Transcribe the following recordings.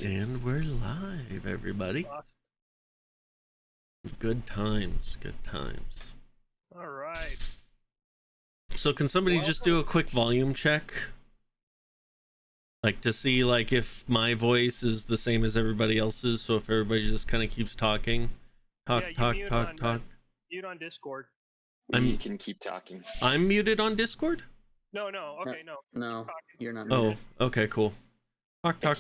And we're live, everybody. Awesome. Good times, good times. All right. So can somebody just do a quick volume check? Like to see like if my voice is the same as everybody else's, so if everybody just kind of keeps talking. Talk. Mute on Discord. You can keep talking. I'm muted on Discord? No. Okay, no. No, you're not Oh, muted. okay, cool. Talk.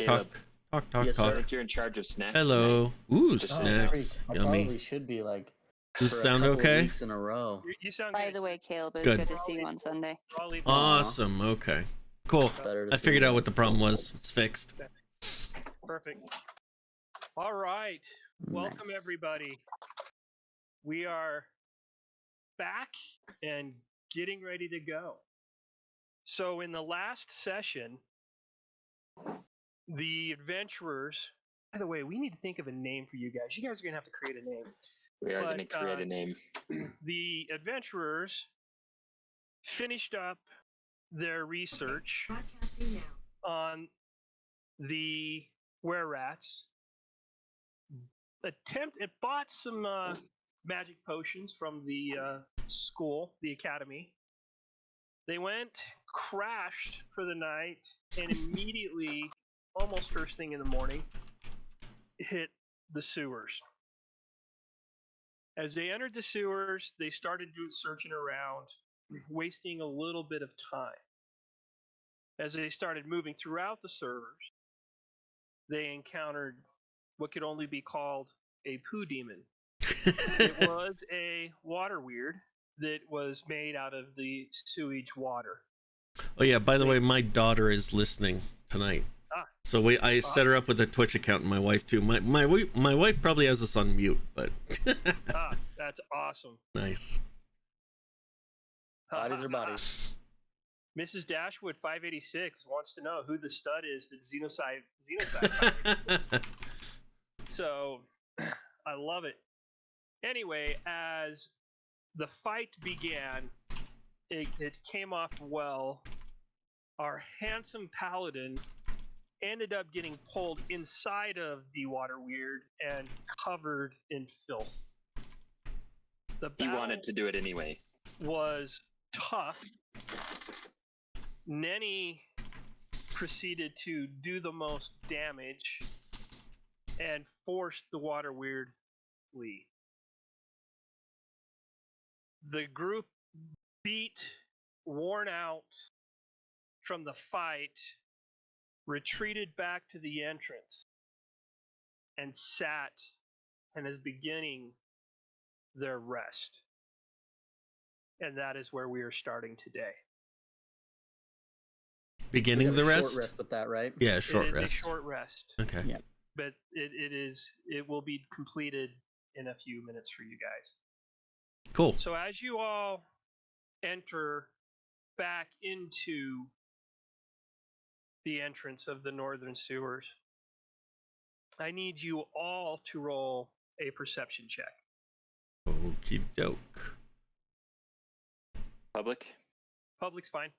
Yes, Talk. I think you're in charge of snacks. Hello. Tonight. Ooh, Just snacks. I Yummy. probably should be like. Does for it a sound couple of okay? weeks in a row. You sound By good. the way, Caleb, it was Good. good to see you on Sunday. Awesome. Okay. Cool. Better to I see figured you. out what the problem was. It's fixed. Perfect. All right. Welcome, Nice. everybody. We are back and getting ready to go. So in the last session, the adventurers... By the way, we need to think of a name for you guys. You guys are going to have to create a name. We are going to create a name. The adventurers finished up their research on the were-rats. Bought some magic potions from the school, the academy. They went, crashed for the night, and immediately, almost first thing in the morning, hit the sewers. As they entered the sewers, they started searching around, wasting a little bit of time. As they started moving throughout the servers, they encountered what could only be called a Poo Demon. It was a water weird that was made out of the sewage water. Oh yeah, by the way, my daughter is listening tonight. So I set her up with a Twitch account, and my wife too. My wife probably has us on mute, but That's awesome. nice. Bodies are bodies. Mrs. Dashwood 586 wants to know who the stud is that Xenocide. So I love it. Anyway, as the fight began, it came off well. Our handsome paladin ended up getting pulled inside of the water weird and covered in filth. He wanted to do it anyway. Was tough. Neni proceeded to do the most damage and forced the water weird to flee. The group beat, worn out from the fight, retreated back to the entrance and sat and is beginning their rest. And that is where we are starting today. Beginning the rest? Short rest with that, right? Yeah, short It is rest. a short rest. Okay. Yeah. But it will be completed in a few minutes for you guys. Cool. So as you all enter back into the entrance of the northern sewers, I need you all to roll a perception check. Okie doke. Public? Public's fine.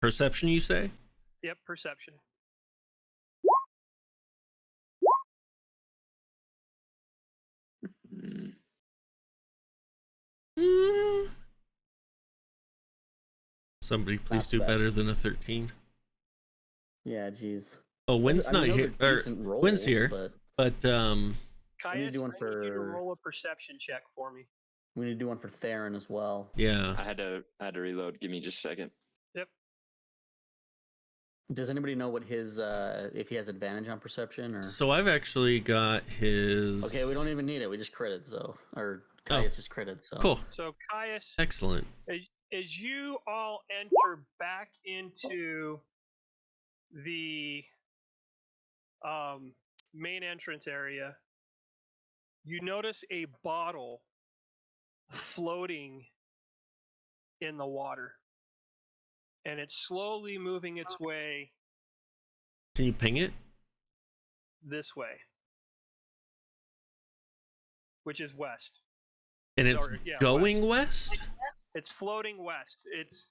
Perception, you say? Yep, perception. Somebody please Not do the better best. than a 13. Yeah, jeez. Oh, Wynn's I not mean, those here. are Or, decent Wynn's here, rolls, but Caius, need to do one I need you to for- roll a perception check for me. We need to do one for Theron as well. yeah. I had to reload. Give me just a second. Yep. Does anybody know what his if he has advantage on perception or? So I've actually got his. Okay, we don't even need it. We just critted, so Caius just critted. So Cool. So Caius, Excellent. as you all enter back into the main entrance area, you notice a bottle floating in the water, and it's slowly moving its way Can you ping it? this way, which is west. And it's Sorry, yeah, going west? It's floating west. It's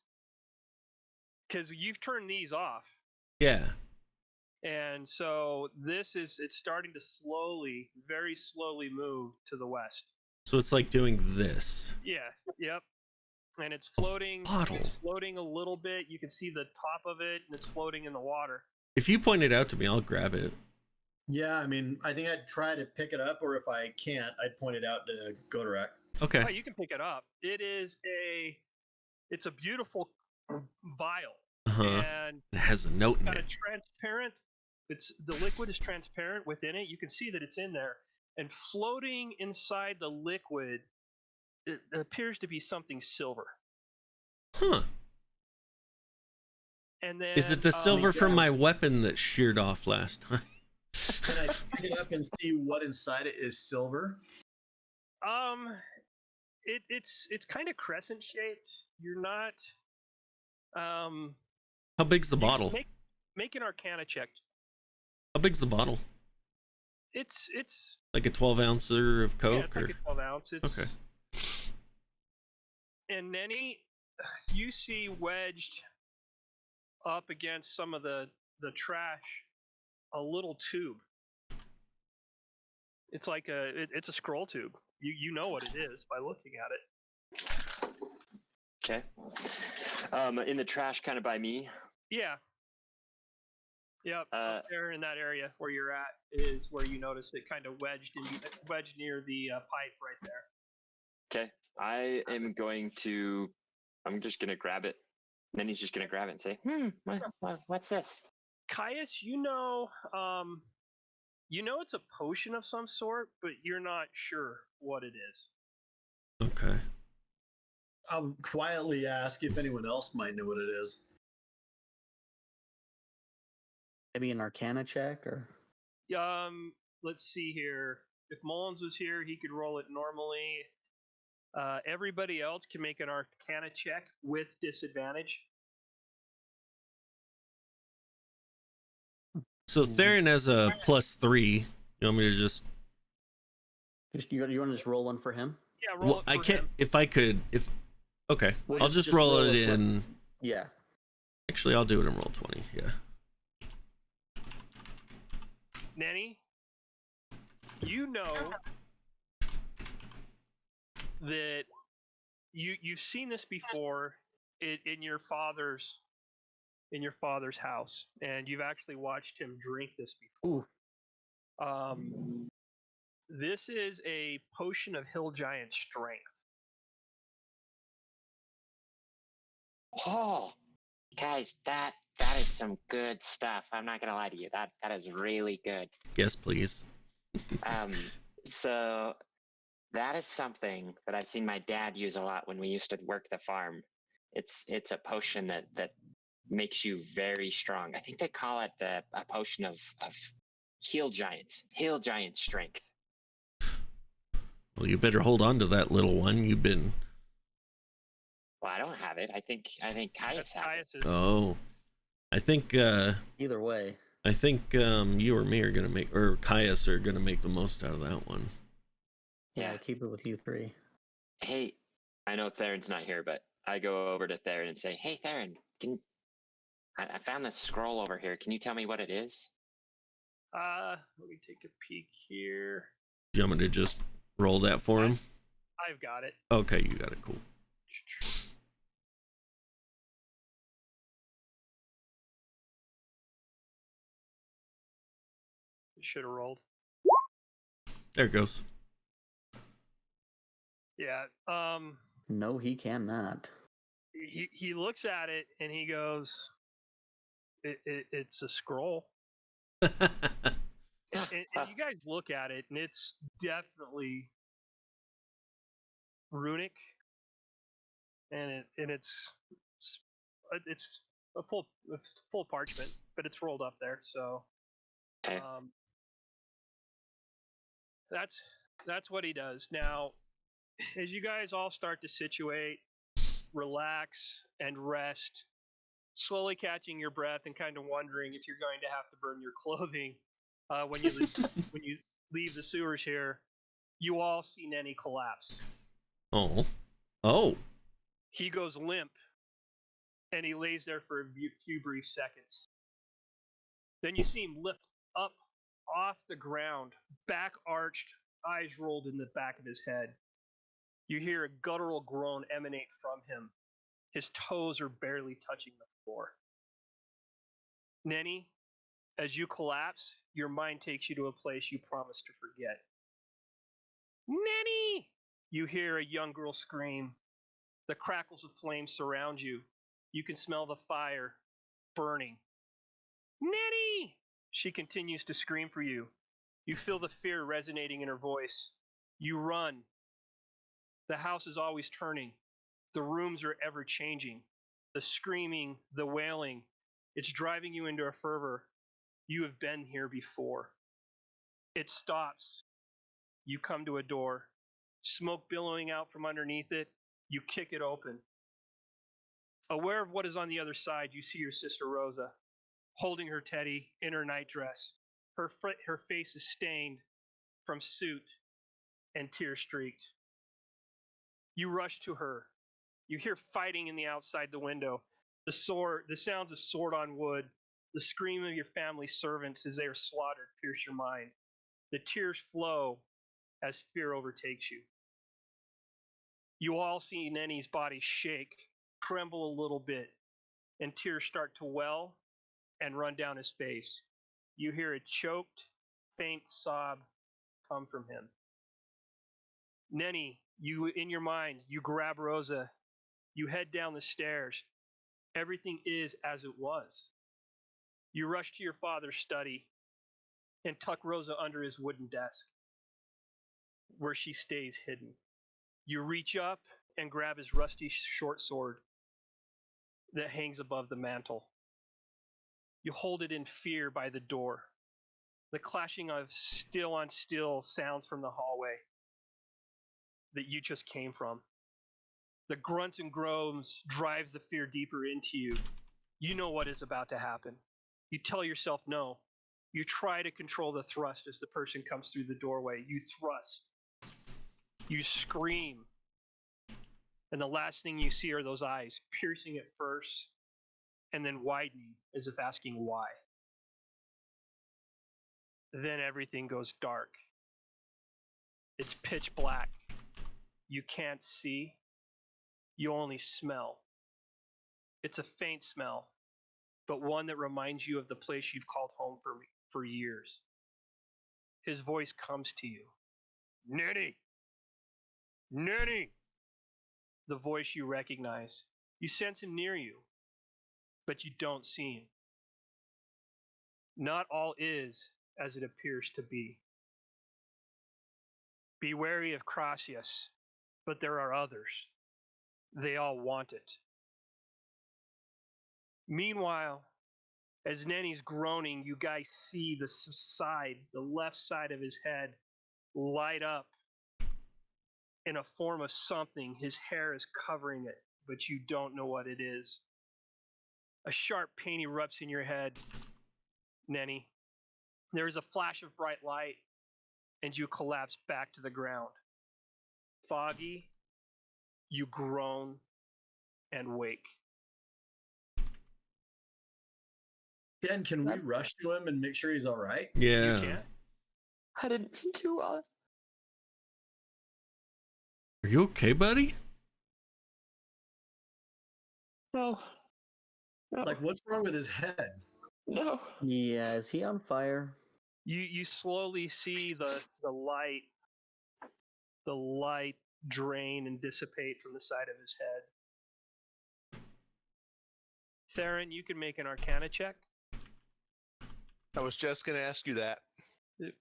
because you've turned these off, Yeah. And so it's starting to slowly, very slowly move to the west. So it's like doing this. Yeah, yep. And it's floating. Bottle. It's floating a little bit. You can see the top of it, and it's floating in the water. If you point it out to me, I'll grab it. Yeah, I mean, I think I'd try to pick it up, or if I can't, I'd point it out to Godorak. Okay. Oh, you can pick it up. It's a beautiful vial, and it has a note in got it. a transparent. The liquid is transparent within it. You can see that it's in there, and floating inside the liquid, it appears to be something silver. Huh. And then Is it the silver from my weapon that sheared off last time? Can I pick it up and see what inside it is silver? It's kind of crescent shaped. You're not. How big's the bottle? Make an Arcana check. How big's the bottle? It's like a 12-ouncer of Coke? Yeah, it's like a 12 ounce. It's, okay. And Neni, you see wedged up against some of the trash a little tube. It's like it's a scroll tube. You know what it is by looking at it. Okay. In the trash, kind of by me. Yeah. Yep. Up there in that area where you're at is where you notice it kind of wedged near the pipe right there. Okay. I'm just gonna grab it. And then he's just gonna grab it and say, what's this? Caius, you know it's a potion of some sort, but you're not sure what it is. Okay. I'll quietly ask if anyone else might know what it is. Maybe an Arcana check, or Let's see here. If Mullins was here, he could roll it normally. Everybody else can make an Arcana check with disadvantage. So Theron has a +3. You want me to just? You want to just roll one for him? Yeah, roll it for I can't. him. If I could, okay, Well, I'll just roll it with in. Yeah. Actually, I'll do it in roll 20. Yeah. Neni, you know that you've seen this before in your father's house, and you've actually watched him drink this before. Ooh. This is a potion of hill giant strength. Oh, guys, that is some good stuff. I'm not gonna lie to you. That is really good. Yes, please. So that is something that I've seen my dad use a lot when we used to work the farm. It's a potion that makes you very strong. I think they call it a potion of hill giant strength. Well, you better hold on to that little one. You've been. Well, I don't have it. I think Caius has it. Oh, I think. Either way. I think you or me are gonna make, or Caius are gonna make the most out of that one. Yeah, I'll keep it with you three. Hey, I know Theron's not here, but I go over to Theron and say, "Hey, Theron, I found this scroll over here. Can you tell me what it is?" Let me take a peek here. Do you want me to just roll that for him? I've got it. Okay, you got it. Cool. Should have rolled. There it goes. Yeah. No, he cannot. He looks at it and he goes, "It's a scroll." and you guys look at it, and it's definitely runic, and it's a full parchment, but it's rolled up there. So, Okay. that's what he does. Now, as you guys all start to situate, relax, and rest, slowly catching your breath and kind of wondering if you're going to have to burn your clothing when you leave the sewers here, you all see Neni collapse. Oh. He goes limp, and he lays there for a few brief seconds. Then you see him lift up off the ground, back arched, eyes rolled in the back of his head. You hear a guttural groan emanate from him. His toes are barely touching the floor. Neni, as you collapse, your mind takes you to a place you promised to forget. Neni! You hear a young girl scream. The crackles of flame surround you. You can smell the fire burning. Neni! She continues to scream for you. You feel the fear resonating in her voice. You run. The house is always turning. The rooms are ever changing. The screaming, the wailing, it's driving you into a fervor. You have been here before. It stops. You come to a door. Smoke billowing out from underneath it. You kick it open. Aware of what is on the other side, you see your sister Rosa, holding her teddy in her nightdress. Her face is stained from soot and tear-streaked. You rush to her. You hear fighting in the outside the window. The sounds of sword on wood, the scream of your family servants as they are slaughtered pierce your mind. The tears flow as fear overtakes you. You all see Neni's body shake, tremble a little bit, and tears start to well and run down his face. You hear a choked, faint sob come from him. Neni, you in your mind, you grab Rosa. You head down the stairs. Everything is as it was. You rush to your father's study and tuck Rosa under his wooden desk, where she stays hidden. You reach up and grab his rusty short sword that hangs above the mantel. You hold it in fear by the door. The clashing of steel on steel sounds from the hallway that you just came from. The grunts and groans drives the fear deeper into you. You know what is about to happen. You tell yourself no. You try to control the thrust as the person comes through the doorway. You thrust. You scream. And the last thing you see are those eyes, piercing at first and then widening as if asking why. Then everything goes dark. It's pitch black. You can't see. You only smell. It's a faint smell, but one that reminds you of the place you've called home for years. His voice comes to you. Neni! Neni! The voice you recognize. You sense him near you, but you don't see him. Not all is as it appears to be. Be wary of Crossroads, but there are others. They all want it. Meanwhile, as Neni's groaning, you guys see the left side of his head light up in a form of something. His hair is covering it, but you don't know what it is. A sharp pain erupts in your head, Neni. There is a flash of bright light, and you collapse back to the ground. Foggy, you groan and wake. Ken, can we rush to him and make sure he's all right? Yeah. You can't? I didn't mean to. Are you okay, buddy? No. No. Like, what's wrong with his head? No. Yeah, is he on fire? You slowly see the light drain and dissipate from the side of his head. Theron, you can make an Arcana check. I was just going to ask you that. Yep.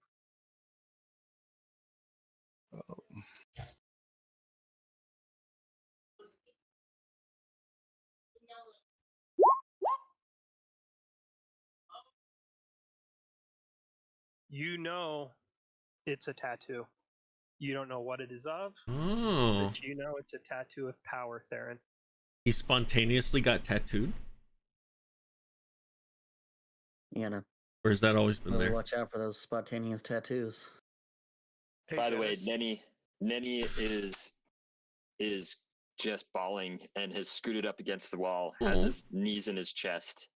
You know it's a tattoo. You don't know what it is of, Oh. but you know it's a tattoo of power, Theron. He spontaneously got tattooed? Yeah, no. Or has that always been Really there? watch out for those spontaneous tattoos. Hey, By the way, Dennis. Neni is just bawling and has scooted up against the wall, has Aw. his knees in his chest,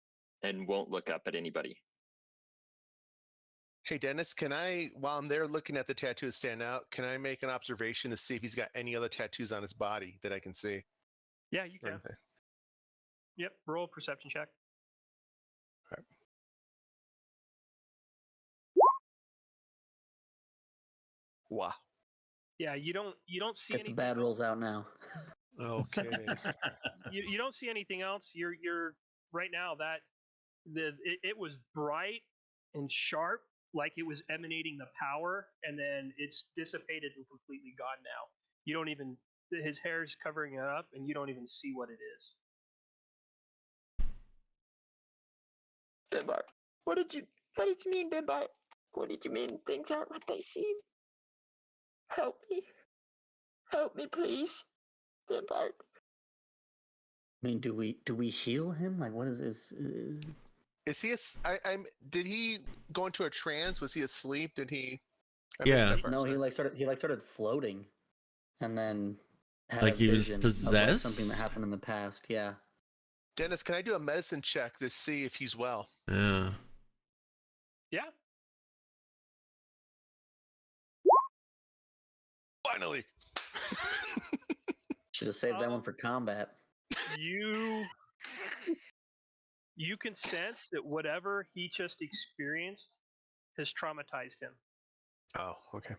and won't look up at anybody. Hey, Dennis, can I, while I'm there looking at the tattoos stand out, can I make an observation to see if he's got any other tattoos on his body that I can see? Yeah, you Or can. anything? Yep. Roll a perception check. Okay. Wow. Yeah, you don't see Get the anything bad else. rolls out now. Okay. You don't see anything else. You're right now that it was bright and sharp, like it was emanating the power, and then it's dissipated and completely gone now. You don't even his hair is covering it up, and you don't even see what it is. Bimbar, what did you mean, Bimbar? What did you mean things aren't what they seem? Help me, please, Bimbar. I mean, do we heal him? Like, what is this? Is he? Did he go into a trance? Was he asleep? Did he? Yeah. that part, No, sorry. he started floating, and then had Like a he was vision of, possessed? something that happened in the past. Yeah. Dennis, can I do a medicine check to see if he's well? Yeah. Yeah. Finally. Should have saved that one for combat. You can sense that whatever he just experienced has traumatized him. Oh, okay.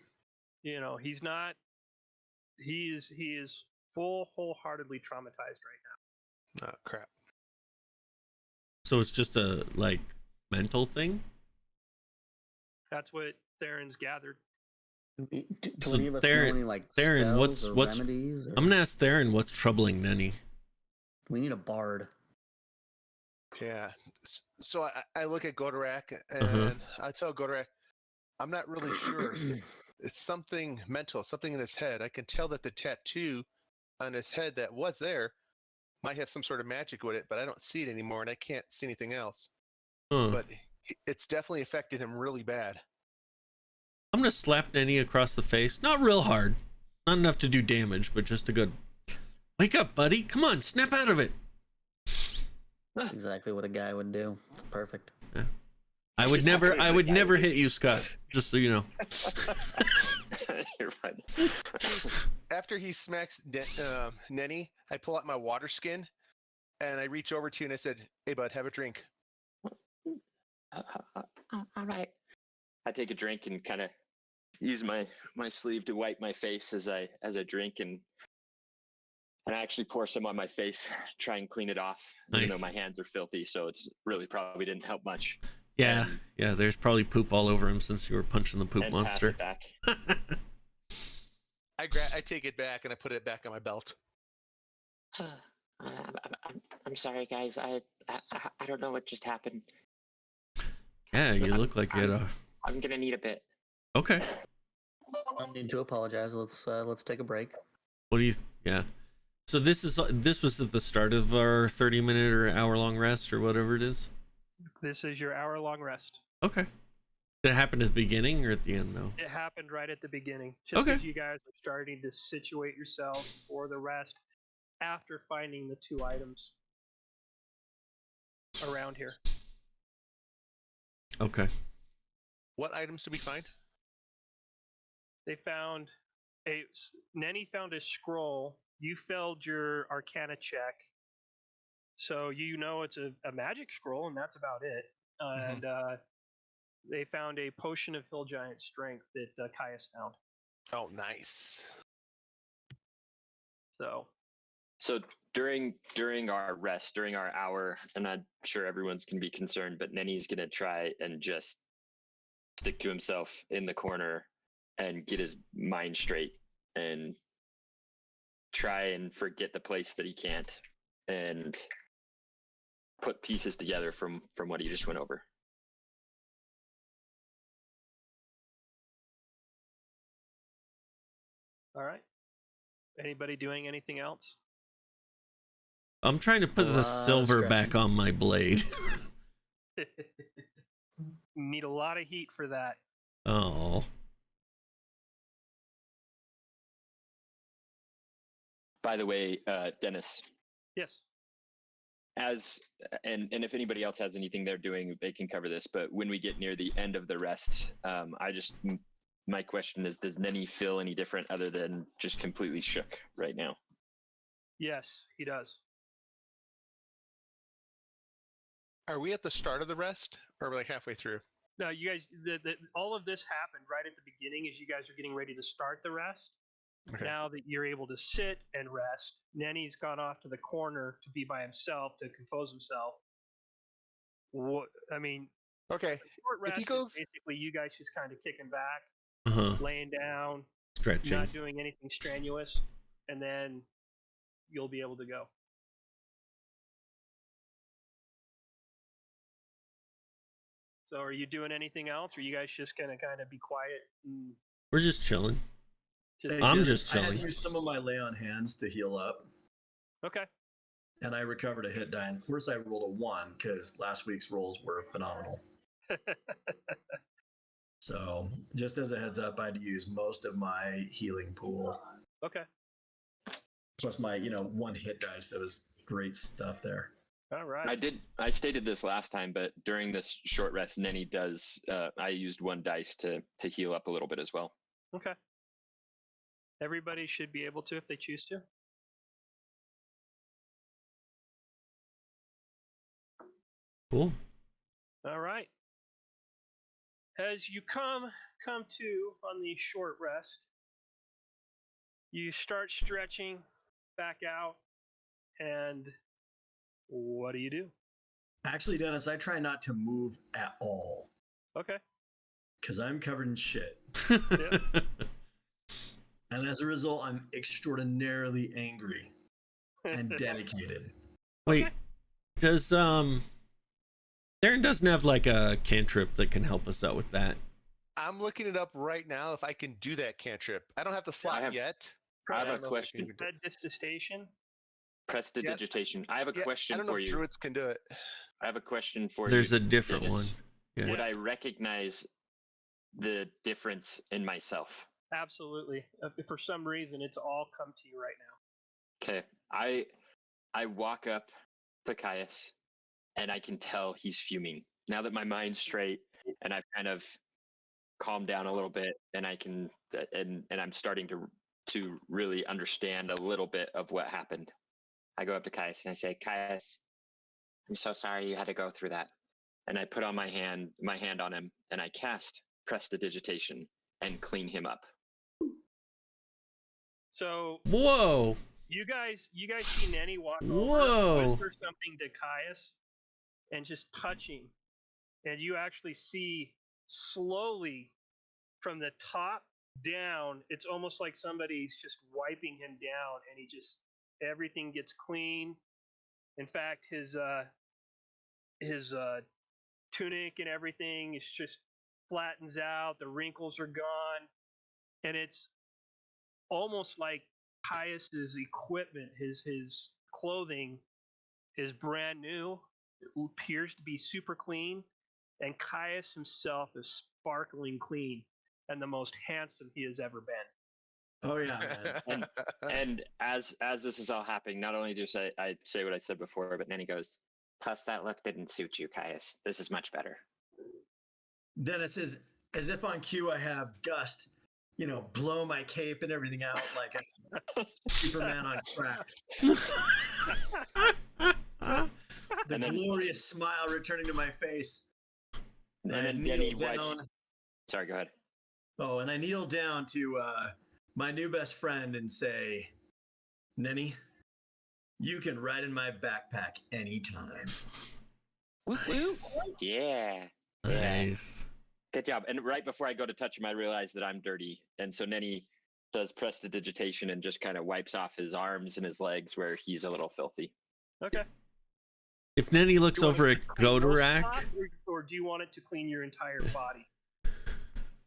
You know, he's not. He is wholeheartedly traumatized right now. Oh, crap. So it's just a like mental thing? That's what Theron's gathered. Do So any of us Theron- know any like Theron, spells or what's- remedies? Or... I'm gonna ask Theron what's troubling Neni. We need a bard. Yeah. So I look at Godorak and I tell Godorak, I'm not really sure. It's something mental, something in his head. I can tell that the tattoo on his head that was there might have some sort of magic with it, but I don't see it anymore and I can't see anything else. Huh. But it's definitely affected him really bad. I'm gonna slap Neni across the face. Not real hard. Not enough to do damage, but just a good wake up, buddy. Come on, snap out of it. That's exactly what a guy would do. It's perfect. Yeah. I would never hit you, Scott. Just so you know. You're fine. After he smacks Neni, I pull out my water skin and I reach over to you and I said, "Hey, bud, have a drink." All right. I take a drink and kind of use my sleeve to wipe my face as I drink, and I actually pour some on my face, try and clean it off, even though Nice. my hands are filthy. So it's really probably didn't help much. Yeah, yeah. There's probably poop all over him since you were punching the poop And monster. pass it back. I take it back and I put it back on my belt. I'm sorry, guys. I don't know what just happened. Yeah, you look like you had a. I'm gonna need a bit. Okay. No need to apologize. Let's take a break. What do you? Yeah. So this was at the start of our 30-minute or hour-long rest or whatever it is. This is your hour-long rest. Okay. Did it happen at the beginning or at the end though? It happened right at the beginning, just Okay. as you guys are starting to situate yourselves for the rest after finding the 2 items around here. Okay. What items did we find? They found Neni found a scroll. You failed your Arcana check, so you know it's a magic scroll, and that's about it. And they found a potion of Hill Giant Strength that Caius found. Oh, nice. So during our rest, during our hour, and I'm sure everyone's gonna be concerned, but Neni's gonna try and just stick to himself in the corner and get his mind straight and try and forget the place that he can't and put pieces together from what he just went over. all right. Anybody doing anything else? I'm trying to put the silver Scratching. back on my blade. Need a lot of heat for that. Oh. By the way, Dennis, Yes. and if anybody else has anything they're doing, they can cover this. But when we get near the end of the rest, my question is, does Neni feel any different other than just completely shook right now? Yes, he does. Are we at the start of the rest, or are we like halfway through? No, you guys, all of this happened right at the beginning as you guys are getting ready to start the rest. Okay. Now that you're able to sit and rest, Neni's gone off to the corner to be by himself, to compose himself. I mean, Okay. short rest If he goes, is basically you guys just kind of kicking back, laying down, Stretching. not doing anything strenuous, and then you'll be able to go. So are you doing anything else, or are you guys just gonna kind of be quiet? And We're just chilling. Hey, I'm Dennis, just I had chilling. used some of my lay on hands to heal up, Okay. and I recovered a hit die. And of course, I rolled a 1 because last week's rolls were phenomenal. So, just as a heads up, I'd use most of my healing pool. Okay. Plus my, 1 hit dice. That was great stuff there. All right. I stated this last time, but during this short rest, Neni does. I used 1 dice to heal up a little bit as well. Okay. Everybody should be able to if they choose to. Cool. All right. As you come to on the short rest, you start stretching back out, and what do you do? Actually, Dennis, I try not to move at all Okay. because I'm covered in shit. Yeah. And as a result, I'm extraordinarily angry and dedicated. Wait, does Theron doesn't have like a cantrip that can help us out with that? I'm looking it up right now if I can do that cantrip. I don't have the slot yet. I have but a don't know if I question. can do it. Distation. Prestidigitation. I have a question I don't know for if you. druids can do it. I have a question for There's you. a different Dennis. one. Yeah. Would I recognize the difference in myself? Absolutely. For some reason, it's all come to you right now. Okay. I walk up to Caius, and I can tell he's fuming. Now that my mind's straight and I've kind of calmed down a little bit, and I can and I'm starting to really understand a little bit of what happened. I go up to Caius and I say, Caius, I'm so sorry you had to go through that. And I put on my hand on him, and I cast Prestidigitation and clean him up. So Whoa! you guys see Neni walk Whoa. over, whisper something to Caius, and just touching, and you actually see slowly from the top down. It's almost like somebody's just wiping him down, and everything gets clean. In fact, his tunic and everything is just flattens out. The wrinkles are gone, and it's almost like Caius's equipment, his clothing is brand new. It appears to be super clean, and Caius himself is sparkling clean and the most handsome he has ever been. Oh yeah, man. And as this is all happening, not only do I say what I said before, but Neni goes, plus that look didn't suit you, Caius. This is much better. Dennis is as if on cue I have Gust, blow my cape and everything out like a Superman on crack. The And then- glorious smile returning to my face. And I then kneel Neni wipes. down. Sorry, go ahead. Oh, and I kneel down to my new best friend and say, Neni, you can ride in my backpack anytime. Yeah. Nice. Good job. And right before I go to touch him, I realize that I'm dirty. And so Neni does Prestidigitation and just kind of wipes off his arms and his legs where he's a little filthy. Okay. If Neni looks Do you want over it at to clean those Godorak, spots, or do you want it to clean your entire body?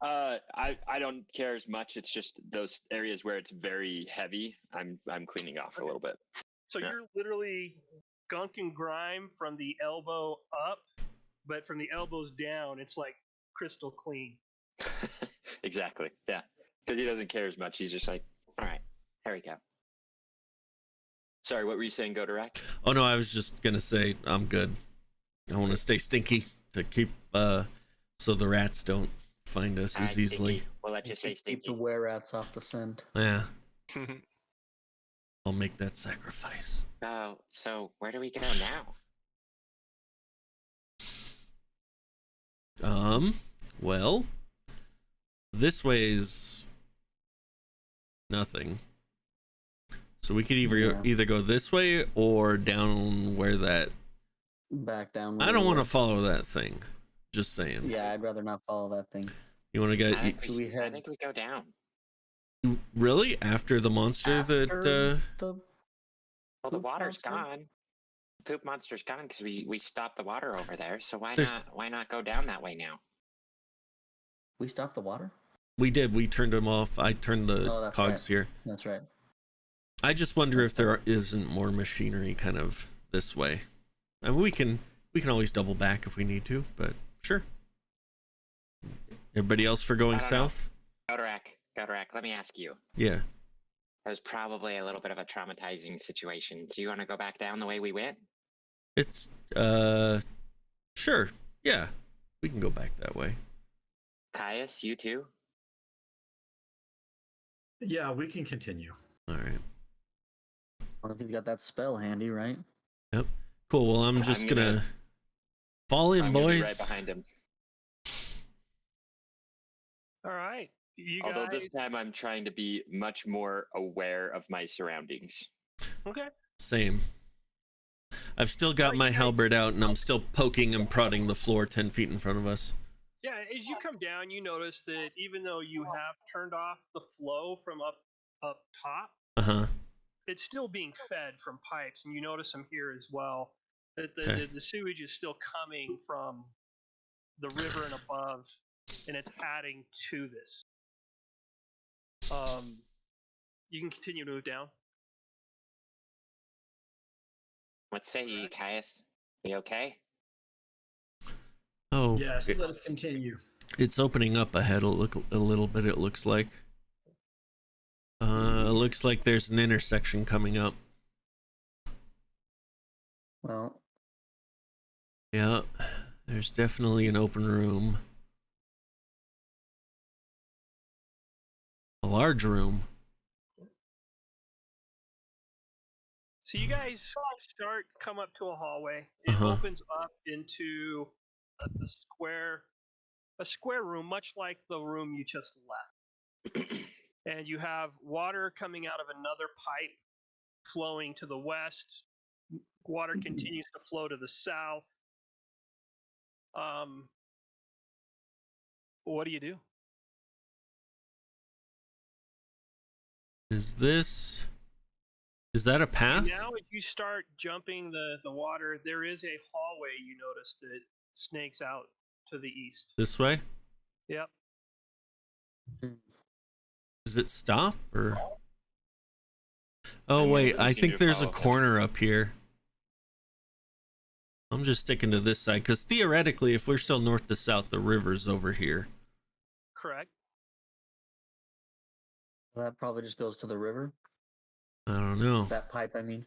I don't care as much. It's just those areas where it's very heavy. I'm cleaning off a little bit. So Yeah. you're literally gunk and grime from the elbow up, but from the elbows down, it's like crystal clean. Exactly. Yeah. Because he doesn't care as much. He's just like, all right, there we go. Sorry, what were you saying, Godorak? Oh no, I was just gonna say I'm good. I want to stay stinky to keep so the rats don't find us as easily. Stinky. We'll let you stay Keep the stinky. were-rats off the scent. Yeah, I'll make that sacrifice. Oh, so where do we go now? Well, this way is nothing. So we could either go this way or down where that. Back down. I don't want to follow that thing. Just saying. Yeah, I'd rather not follow that thing. You want to I get think, should we I think we go down. really after the monster After that Well, the poop water's monster? gone. The poop monster's gone because we stopped the water over there. So There's- why not go down that way now? We stopped the water? we did. We turned them off. I turned the Oh, that's cogs here. That's right. I just wonder if there isn't more machinery kind of this way. I mean, we can always double back if we need to, but sure. Everybody else for going I don't know. south? Godorak, let me ask you. Yeah. That was probably a little bit of a traumatizing situation. So you want to go back down the way we went? It's sure. Yeah. We can go back that way. Caius, you too? Yeah, we can continue. All right. Well, if you've got that spell handy, right? Yep. Cool. Well, I'm just gonna fall in, I'm gonna be boys. right behind him. All right. You Although guys. this time I'm trying to be much more aware of my surroundings. Okay. Same. I've still got you my guys- halberd out, and I'm still poking and prodding the floor 10 feet in front of us. Yeah, as you come down, you notice that even though you have turned off the flow from up top, Uh huh. it's still being fed from pipes, and you notice them here as well. That Okay. the sewage is still coming from the river and above, and it's adding to this. You can continue to move down. What say you, Caius? You okay? Oh. Yes, let us continue. It's opening up ahead a little bit, it looks like. It looks like there's an intersection coming up. Well, Yeah, there's definitely an open room. A large room. So you guys come up to a hallway. It Uh-huh. opens up into a square room, much like the room you just left. And you have water coming out of another pipe flowing to the west. Water continues to flow to the south. What do you do? Is that a path? Now, as you start jumping the water, there is a hallway you notice that snakes out to the east. This way? Yep. Does it stop or? Oh I'm gonna wait, I continue think to there's a follow. corner up here. I'm just sticking to this side because theoretically, if we're still north to south, the river's over here. Correct. that probably just goes to the river. I don't know. That pipe, I mean.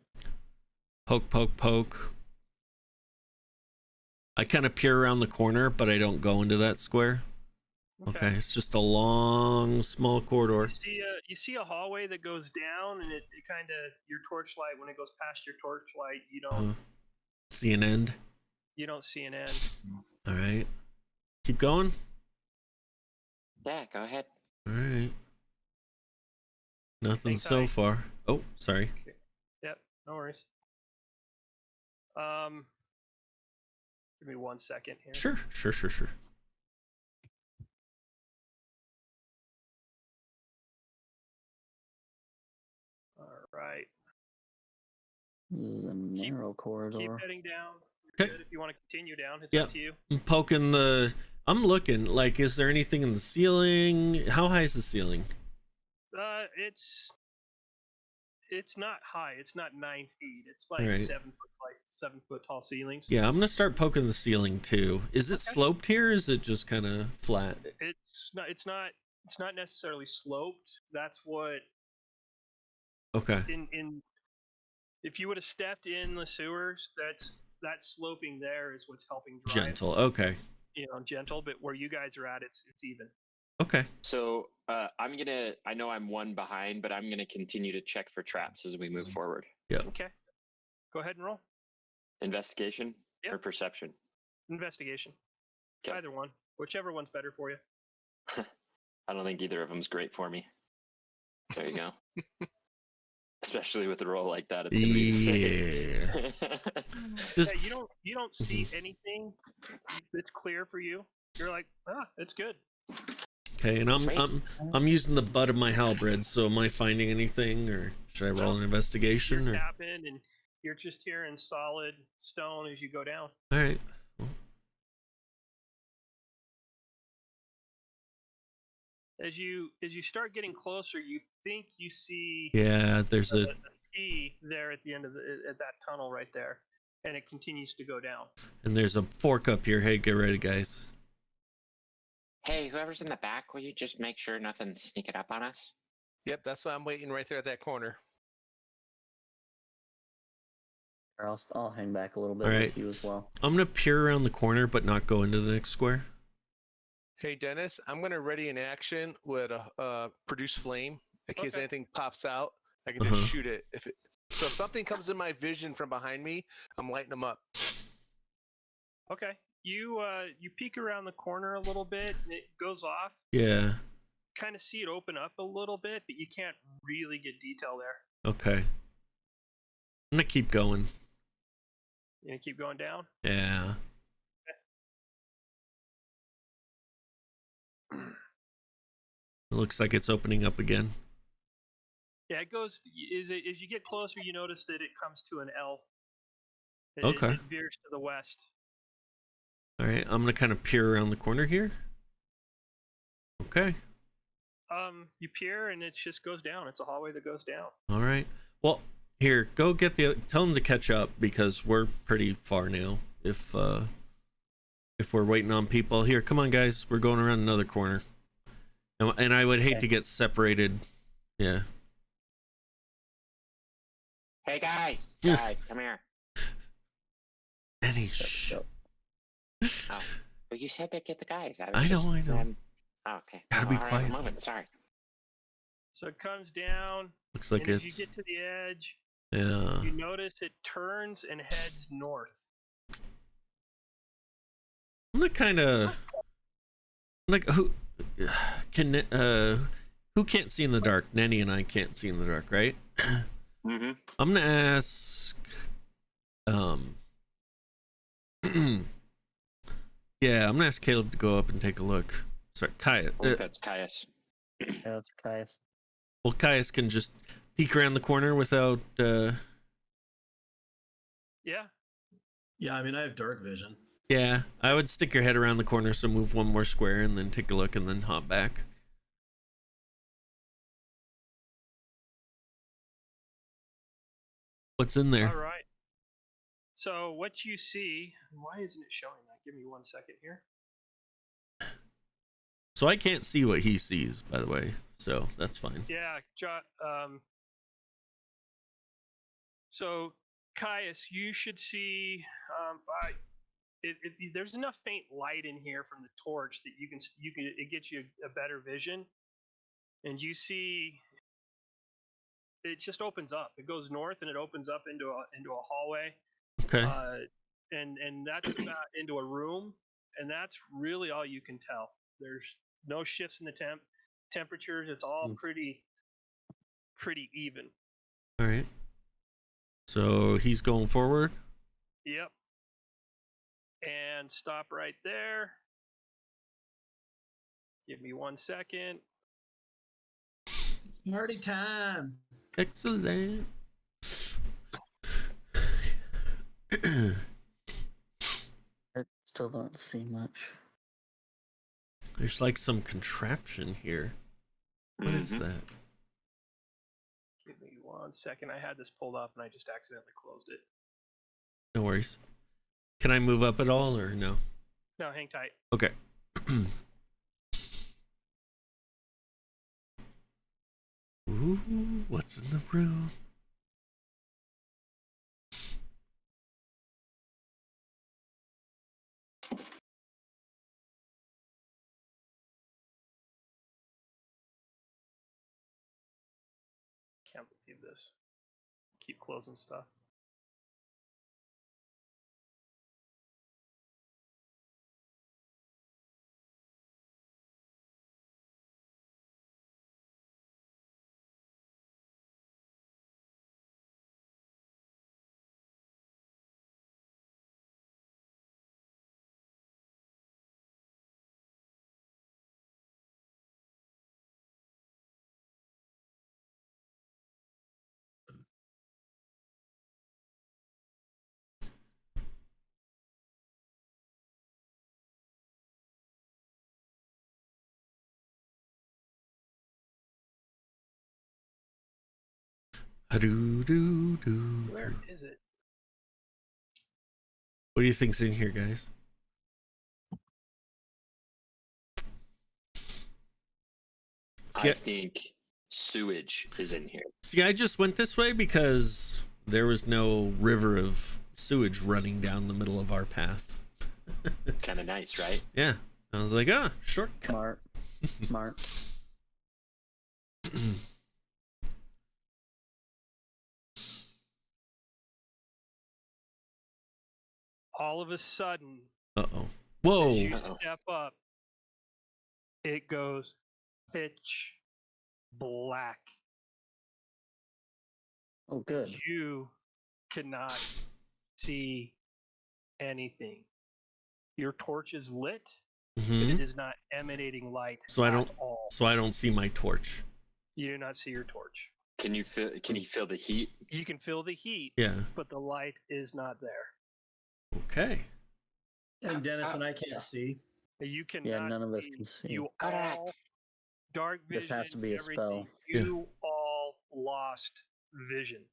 Poke, poke, poke. I kind of peer around the corner, but I don't go into that square. Okay, it's just a long, small corridor. You see a hallway that goes down, and it kind of your torchlight. When it goes past your torchlight, See an end. you don't see an end. All right. Keep going. Yeah, go ahead. All right. Nothing Thanks, so Ty. far. Oh, sorry. Yep, no worries. Give me 1 second here. Sure. All right. This is a narrow corridor. Keep heading down. Okay. Good. If you want to continue down, it's Yeah. up to you. I'm poking the. I'm looking. Like, is there anything in the ceiling? How high is the ceiling? It's not high. It's not 9 feet. It's like Alright. 7 foot tall ceilings. Yeah, I'm gonna start poking the ceiling too. Is it Okay. sloped here? Or is it just kind of flat? It's not necessarily sloped. That's what Okay. in If you would have stepped in the sewers, that sloping there is what's helping drive. Gentle. Okay. Gentle, but where you guys are at, it's even. Okay. So I know I'm one behind, but I'm gonna continue to check for traps as we move forward. Okay. Go ahead and roll. Investigation Yep. or perception? Investigation. 'Kay. Either one. Whichever one's better for you. I don't think either of them's great for me. There you go. Especially with a roll like that, it's gonna be the same. Yeah, you don't see anything that's clear for you. You're like, it's good. Okay, and I'm using the butt of my halberd. So am I finding anything, or should I roll an investigation? You're Or tapping, and you're just hearing solid stone as you go down. all right. As you start getting closer, you think you see There's a T there at the end of at that tunnel right there, and it continues to go down. and there's a fork up here. Hey, get ready, guys. Hey, whoever's in the back, will you just make sure nothing's sneaking up on us? Yep, that's why I'm waiting right there at that corner. Or I'll hang back a little bit All right. with you as well. I'm gonna peer around the corner, but not go into the next square. Hey, Dennis, I'm going to ready an action with a produce flame in case Okay. anything pops out. I can just shoot it. So if something comes in my vision from behind me, I'm lighting them up. Okay. You peek around the corner a little bit, and it goes off. Yeah. Kind of see it open up a little bit, but you can't really get detail there. Okay. I'm gonna keep going. You gonna keep going down? Yeah. It looks like it's opening up again. Yeah, it goes. As you get closer, you notice that it comes to an L. Okay. It veers to the west. All right. I'm gonna kind of peer around the corner here. Okay. You peer, and it just goes down. It's a hallway that goes down. All right. Well, here, go get tell them to catch up because we're pretty far now. If we're waiting on people, here, come on, guys. We're going around another corner. And I would hate to get separated. Yeah. Hey guys, come here. Any Go. Oh, well, you said to get the guys. I know. Oh, okay. Gotta be All right, quiet. I'm moving. Sorry. So it comes down. Looks like and as it's. you get to the edge, Yeah. you notice it turns and heads north. I'm gonna kind of. Like who can't see in the dark? Neni and I can't see in the dark, right? Mm-hmm. I'm gonna ask. Yeah, I'm gonna ask Caleb to go up and take a look. Sorry, Kaya. I think that's Caius. Yeah, that's Caius. Well, Caius can just peek around the corner without. Yeah. Yeah, I mean, I have dark vision. Yeah, I would stick your head around the corner, so move one more square and then take a look and then hop back. What's in there? All right. So what you see? Why isn't it showing that? Give me 1 second here. So I can't see what he sees, by the way, so that's fine. Yeah. So Caius, you should see. There's enough faint light in here from the torch that you can it gets you a better vision, and you see it just opens up. It goes north and it opens up into a hallway. Okay. And that's about into a room, and that's really all you can tell. There's no shifts in the temperatures. It's all pretty even. All right. So he's going forward. Yep. And stop right there. Give me 1 second. Party time. Excellent. I still don't see much. There's like some contraption here. What is that? Give me 1 second. I had this pulled up and I just accidentally closed it. No worries. Can I move up at all or no? No, hang tight. Okay. Ooh, what's in the room? can't believe this. Keep closing stuff. Where is it? What do you think's in here, guys? See, I think sewage is in here. See, I just went this way because there was no river of sewage running down the middle of our path. Kind of nice, right? Yeah. I was like, shortcut. Smart. All of a sudden, Uh-oh. Whoa. as you step up, it goes pitch black. Oh, good. You cannot see anything. Your torch is lit, but Mhm. it is not emanating light So I at don't all. so I don't see my torch. You do not see your torch. Can you feel the heat? You can feel the heat, Yeah. but the light is not there. Okay. And Dennis and I can't see. You cannot. Yeah, none of us can see. You Correct. all dark vision. This has to be a everything. spell. You all lost vision.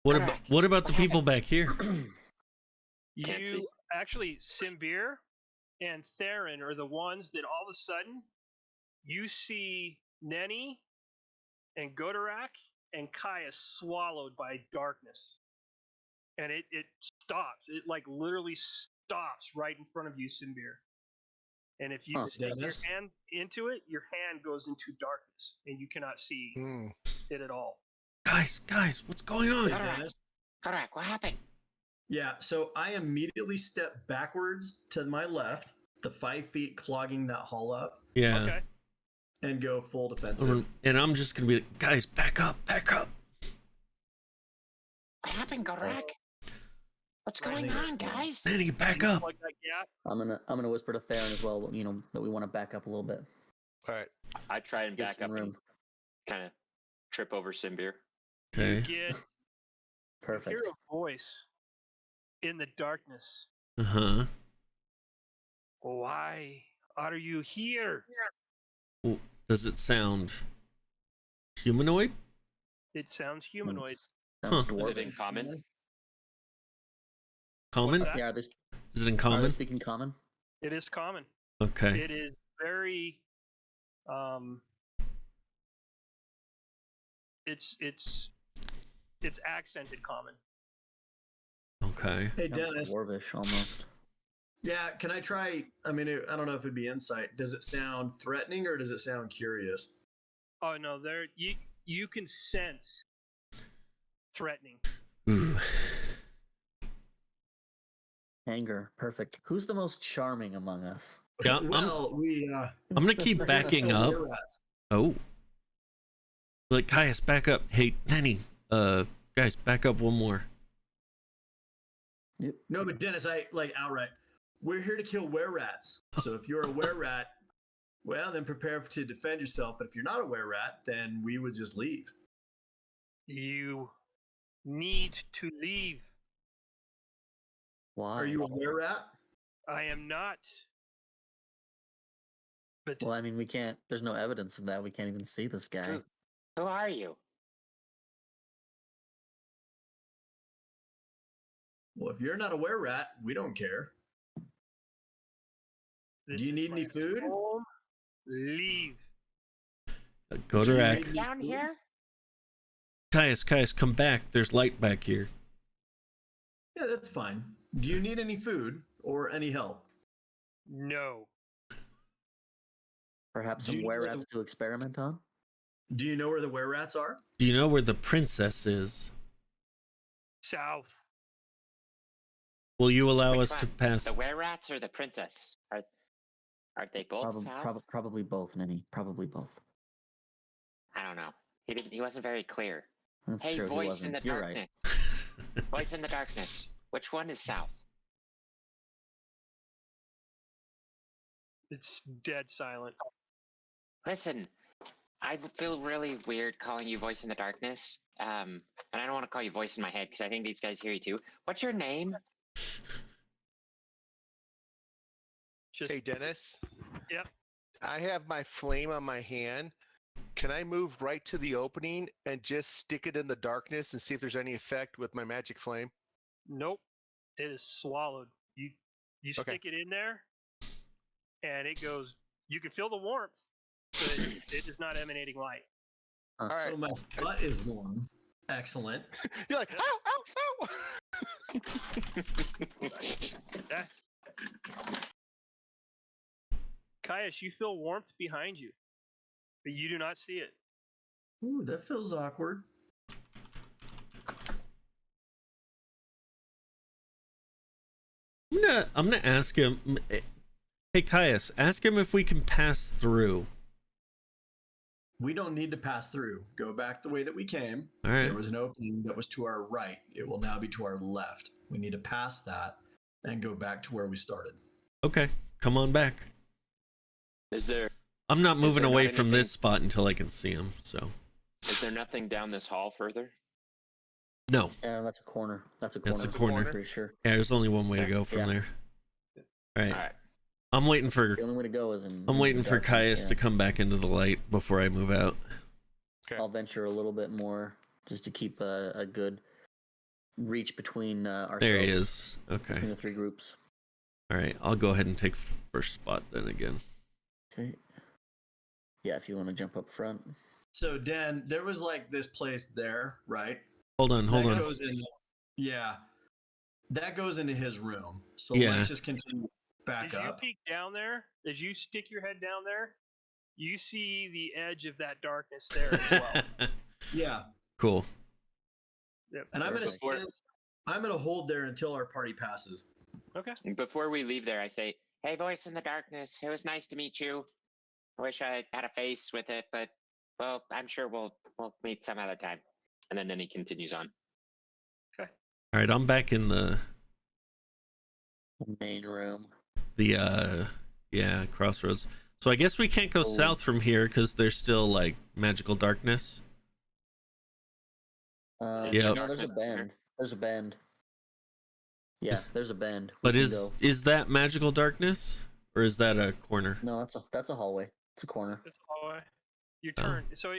What about the What people back here? Can't see. You actually, Simbir and Theron are the ones that all of a sudden you see Neni and Godorak and Kaya swallowed by darkness. And it stops. It like literally stops right in front of you, Simbir. And if you Huh. stick your Dennis? hand into it, your hand goes into darkness and you cannot see Hmm. it at all. Guys, what's going on? Hey, Dennis. Correct. What happened? Yeah, so I immediately step backwards to my left, the 5 feet clogging that hall up, Yeah. Okay. and go full defensive. And I'm just gonna be like, guys, back up. What happened, Gorak? What's going on, guys? Neni, back up. Plug that gap. I'm gonna whisper to Theron as well. You know that we want to back up a little bit. All right. I try and Give back some up and room. kind of trip over Simbir. Okay. You get Perfect. hear a voice in the darkness. Uh-huh. Why are you here? Well, does it sound humanoid? It sounds humanoid. Sounds Huh. Is dwarven. it in common? Common? What's that? Yeah, Is it in are they common? speaking common? It is common. Okay. It is very it's accented common. Okay. Hey, Sounds Dennis. dwarvish almost. Yeah, can I try? I mean, I don't know if it'd be insight. Does it sound threatening or does it sound curious? Oh no, there you can sense threatening. Ooh. Anger. Perfect. Who's the most charming among us? Yeah, I'm Well, I'm gonna keep backing up. Rats. Oh. Like, Caius, back up. Hey, Neni, guys, back up one more. No, but Dennis, I like outright. We're here to kill were-rats. So if you're a were-rat, well, then prepare to defend yourself. But if you're not a were-rat, then we would just leave. You need to leave. Why? Are you a were-rat? I am not. But Well, I mean, we can't. There's no evidence of that. We can't even see this guy. Who are you? Well, if you're not a were-rat, we don't care. this Do you is need my any food? home. Leave. Go to Do you rack. need any Down food? here? Caius, come back. There's light back here. Yeah, that's fine. Do you need any food or any help? No. Perhaps Do some you know were rats to experiment on. Do you know where the were-rats are? Do you know where the princess is? South. Will you allow Which us to one? pass? The were-rats or the princess? Are they both south? Probably both, Neni. Probably both. I don't know. He wasn't very clear. That's Hey, true. He voice in wasn't. the You're darkness. right. Voice in the darkness. Which one is south? It's dead silent. Listen, I feel really weird calling you voice in the darkness. And I don't want to call you voice in my head because I think these guys hear you too. What's your name? Just Hey, Dennis. Yep. I have my flame on my hand. Can I move right to the opening and just stick it in the darkness and see if there's any effect with my magic flame? Nope. It is swallowed. You Okay. stick it in there, and it goes. You can feel the warmth, but it is not emanating light. All right. So my butt is warm. Excellent. You're like, ow, ow, ow! That, Caius, you feel warmth behind you, but you do not see it. Ooh, that feels awkward. I'm gonna ask him. Hey, Caius, ask him if we can pass through. We don't need to pass through. Go back the way that we came. All right. There was an opening that was to our right. It will now be to our left. We need to pass that and go back to where we started. Okay, come on back. Is there I'm not moving there away not from anything- this spot until I can see him. So nothing down this hall further? no. Yeah, that's a corner. That's a corner. That's a corner. I'm pretty sure. Yeah, there's only one way to go from Yeah. there. All right. All right. I'm waiting for The only way to go is in. I'm waiting into for darkness, Caius yeah. to come back into the light before I move out. Okay. I'll venture a little bit more just to keep a good reach between ourselves. There he is. Okay. Between the three groups. All right. I'll go ahead and take first spot then again. Okay. Yeah, if you want to jump up front. So, Dan, there was like this place there, right? Hold on. Hold that on. Goes in, yeah. That goes into his room. So Yeah. let's just continue back As you up. peek down there, as you stick your head down there, you see the edge of that darkness there as well. Yeah. Cool. Yep. And I'm gonna Perfect. stand, I'm gonna hold there until our party passes. Okay. Before we leave there, I say, hey, voice in the darkness. It was nice to meet you. I wish I had a face with it, but, well, I'm sure we'll meet some other time. And then he continues on. All right. I'm back in the Main room. Crossroads. So I guess we can't go Oh. south from here because there's still like magical darkness. Yeah. Yep. No, there's a Darkness bend. There's a bend. Yeah, Is- there's a bend. We But can is go. that magical darkness or is that a corner? No, that's a hallway. It's a corner. That's hallway. You Oh. turn. So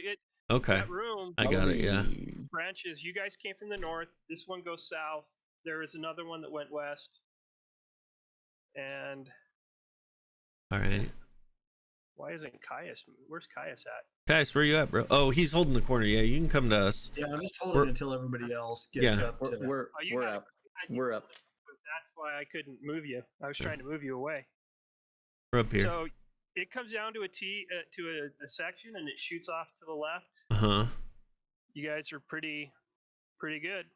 Okay. that room I got it. Yeah. branches. You guys came from the north. This one goes south. There is another one that went west. And All right. why isn't Caius? Where's Caius at? Guys, where you at, bro? Oh, he's holding the corner. Yeah, you can come to us. Yeah, I'm just holding We're- until everybody else gets Yeah. up to. We're Oh, you we're got it. up. We're up. That's why I couldn't move you. I was trying to move you away. We're up here. So it comes down to a section, and it shoots off to the left. Uh-huh. You guys are pretty good.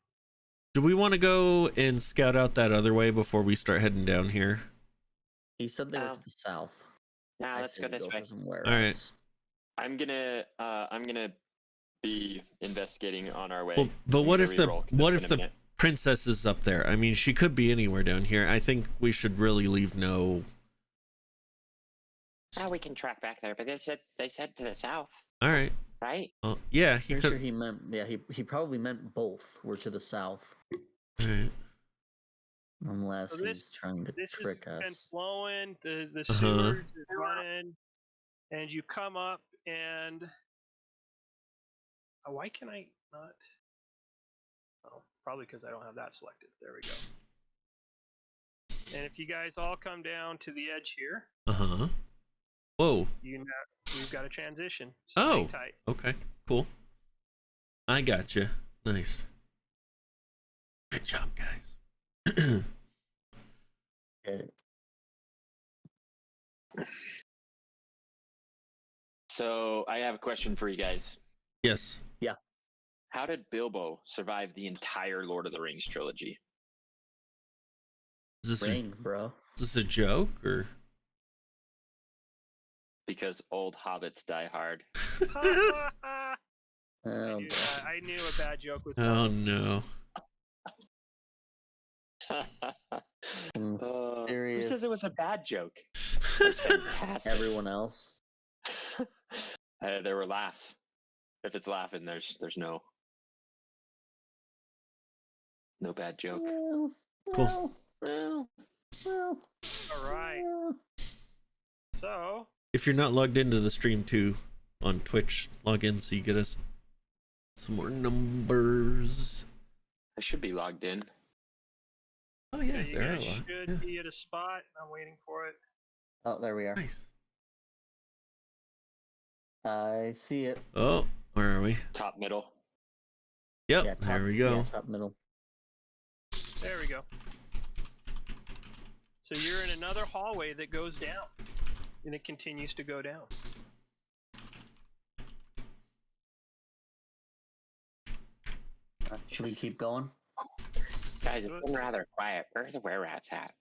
Do we want to go and scout out that other way before we start heading down here? He said they were Oh. to the south. Now I let's say go we this way. for somewhere All right. else. I'm gonna be investigating on our way. Well, but what We if can the reroll, 'cause what it's if been a the minute. princess is up there? I mean, she could be anywhere down here. I think we should really leave no. Oh, we can track back there, but they said to the south, All right. right? Yeah, he Pretty could. sure he meant. Yeah, he probably meant both were to the south, All right. unless So he's trying to This trick has been us. flowing. The Uh-huh. sewers is running, and you come up and why can I not? Oh, probably because I don't have that selected. There we go. And if you guys all come down to the edge here, Uh-huh. Whoa. you've got a transition. So Oh. hang tight. Okay. Cool. I got you. Nice. Good job, guys. Okay. So I have a question for you guys. Yes. How did Bilbo survive the entire Lord of the Rings trilogy? Is this, Ring, bro. is this a joke or? Because old hobbits die hard. I Oh, knew boy. that. I knew a bad joke was Oh coming. no. Some Who serious. says it was a bad joke? That's fantastic. Everyone else. There were laughs. If it's laughing, there's no bad joke. Well, Cool. well. All right. So, If you're not logged into the stream too on Twitch, log in so you get us some more numbers. I should be logged in. Oh yeah, you there are a guys lot. should Yeah. be at a spot. I'm waiting for it. Oh, there we are. Nice. I see it. Oh, where are we? Top middle. Yep, Yeah, top, there we go. Yeah, top middle. There we go. So you're in another hallway that goes down, and it continues to go down. Should we keep going? Guys, it's been rather quiet. Where are the were-rats at?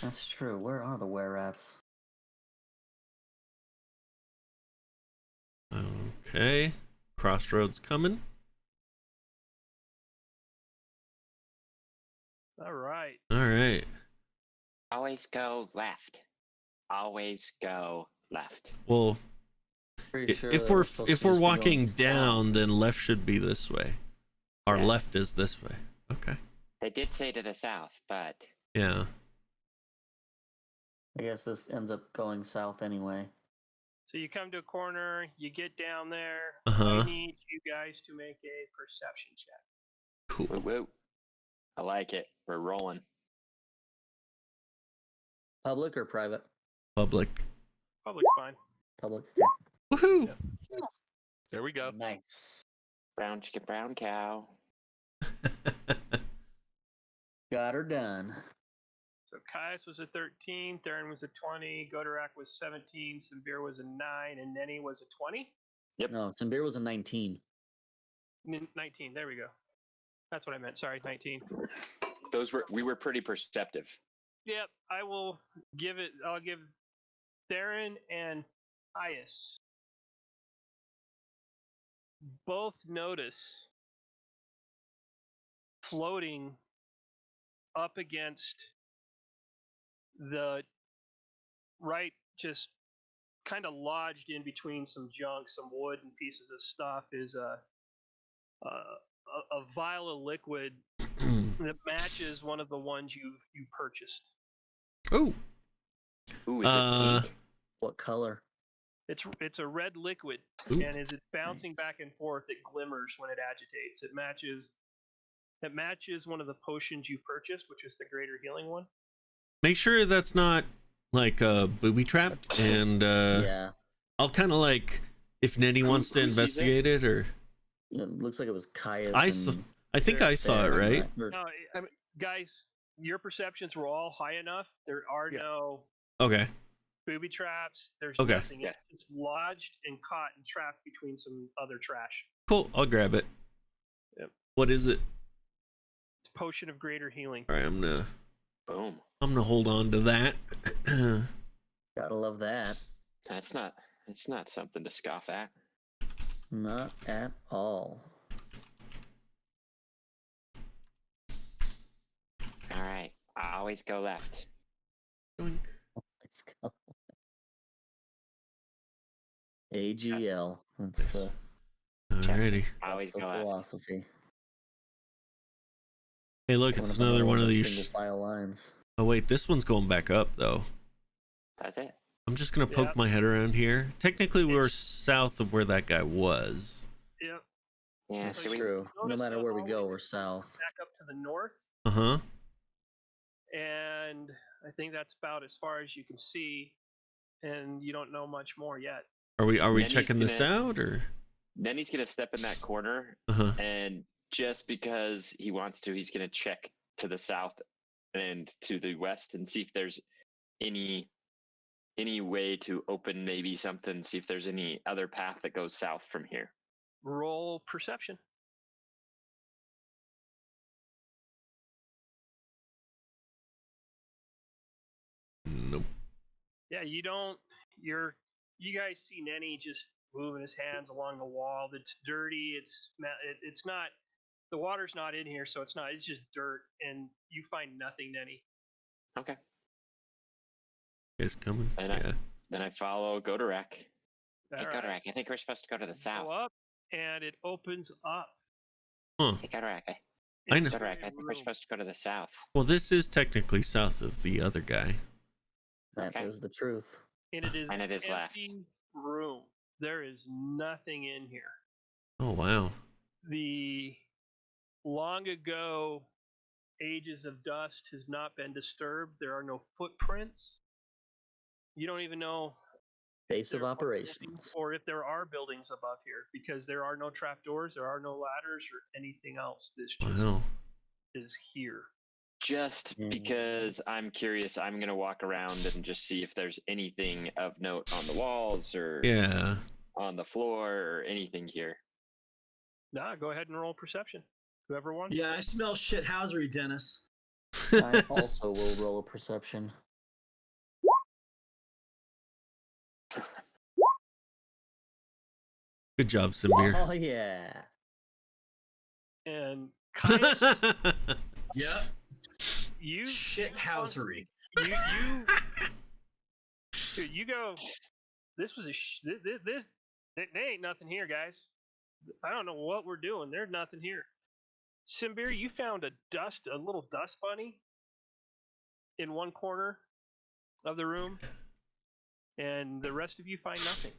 That's true. Where are the were-rats? Okay. Crossroads coming. All right. All right. Always go left. Always go left. Well, Pretty sure if that we're supposed to if we're just be going walking south. down, then left should be this way. Our Yes. left is this way. Okay. They did say to the south, but Yeah. I guess this ends up going south anyway. So you come to a corner, you get down there. Uh-huh. I need you guys to make a perception check. Woo Cool. woo. I like it. We're rolling. Public or private? Public. Public's fine. Public. Woohoo! There we go. Nice. brown chicken, brown cow. Got her done. So Caius was a 13, Theron was a 20, Godorak was 17, Simbir was a 9, and Neni was a 20? Yep. No, Simbir was a 19. 19, there we go. That's what I meant. Sorry, 19. We were pretty perceptive. Yep, I'll give Theron and Caius both notice floating up against the right, just kind of lodged in between some junk, some wood and pieces of stuff, is a vial of liquid that matches one of the ones you purchased. Oh. Ooh, is it pink? What color? It's a red liquid, Ooh. and as it's bouncing Nice. back and forth, it glimmers when it agitates. It matches one of the potions you purchased, which is the greater healing one. Make sure that's not like booby trapped, and Yeah. I'll kind of like if Neni wants to who sees it? investigate it, or It looks like it was Caius. I think I saw it, Theron, right? Or- No, I mean- guys, your perceptions were all high enough. There are Yeah. no Okay. booby traps. There's Okay. nothing. Yeah. It's lodged and caught and trapped between some other trash. Cool. I'll grab it. Yep. What is it? It's potion of greater healing. All right, I'm Boom. gonna hold on to that. Gotta love that. It's not something to scoff at. Not at all. All right. Always go left. Doink. Let's go. AGL. That's Nice. the, Alrighty. Always that's the go left. philosophy. Hey, look, Coming it's up on another one of those these. single file lines. Oh wait, this one's going back up though. That's it. I'm just gonna poke Yep. my head around here. Technically, we're It's- south of where that guy was. Yep. Yeah. That's So we true. No notice matter the where we hallway go, that we're goes south. Back up to the north, Uh huh. and I think that's about as far as you can see, and you don't know much more yet. Are we Neni's checking this gonna- out or? Then he's gonna step in that corner, Uh huh. and just because he wants to, he's gonna check to the south and to the west and see if there's any any way to open maybe something, see if there's any other path that goes south from here? Roll perception. Nope. Yeah, you don't. You guys see Neni just moving his hands along the wall. It's dirty. It's not. The water's not in here, so it's not. It's just dirt, and you find nothing, Neni. Okay. It's coming. And Yeah. then I follow Godorak. Hey, All right. Godorak, I think we're supposed to go to the south. Go up, and it opens up. Huh. Hey, Godorak, I know. into Godorak, a I think we're room. supposed to go to the south. Well, this is technically south of the other guy. That Okay. is the truth. And it is And it is an left. empty room. There is nothing in here. Oh wow. The long ago ages of dust has not been disturbed. There are no footprints. You don't even know Base of there are operations. buildings or if there are buildings above here because there are no trapdoors, there are no ladders or anything else. This just Wow. is here. Just because I'm curious, I'm going to walk around and just see if there's anything of note on the walls or Yeah. on the floor or anything here. Nah, go ahead and roll perception. Whoever wants. Yeah, I smell shithousery, Dennis. I also will roll a perception. Good job, Samir. Oh yeah. And Caius, Yep. you Shithousery. Dude, you go. This was there ain't nothing here, guys. I don't know what we're doing. There's nothing here. Simbir, you found a little dust bunny in one corner of the room, and the rest of you find nothing.